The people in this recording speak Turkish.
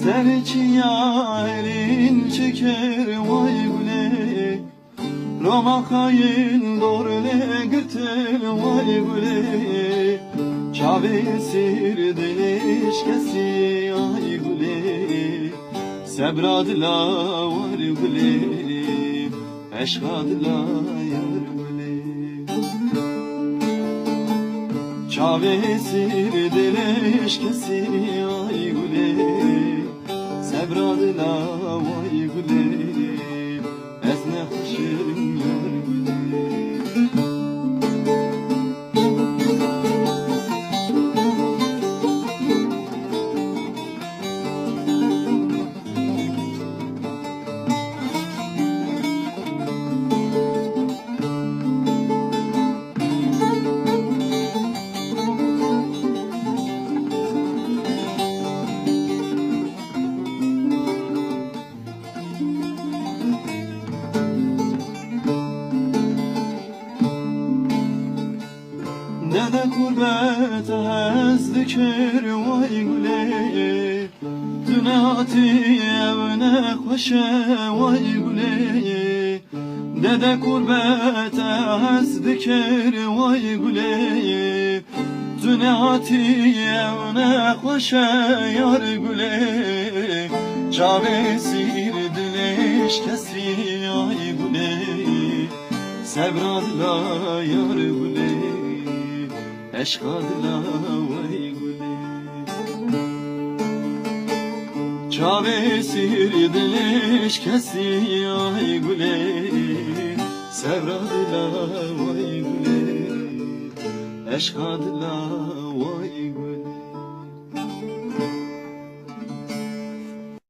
Serçiya elin çeker vay güle, Roma kayın dorle gırtel vay güle, Çavi sir diliş kesi ay güle, Sebradla var güle, Eşkadla yar güle. Çavi sir diliş kesi ay güle, Sebradla vay güle, Ezne hoşum yar güle. Dede kurbet hez dikir vay güle, Düne hati evine hoşe vay güle, Dede kurbet hez dikir vay güle, Düne hati evine hoşe yar güle, Çavi sir diliş kesi ay güle, Sebradla yar güle, Eşkadla vay güle. Çavi sir diliş kesi ay güle, Sebradla vay güle, Eşkadla vay güle.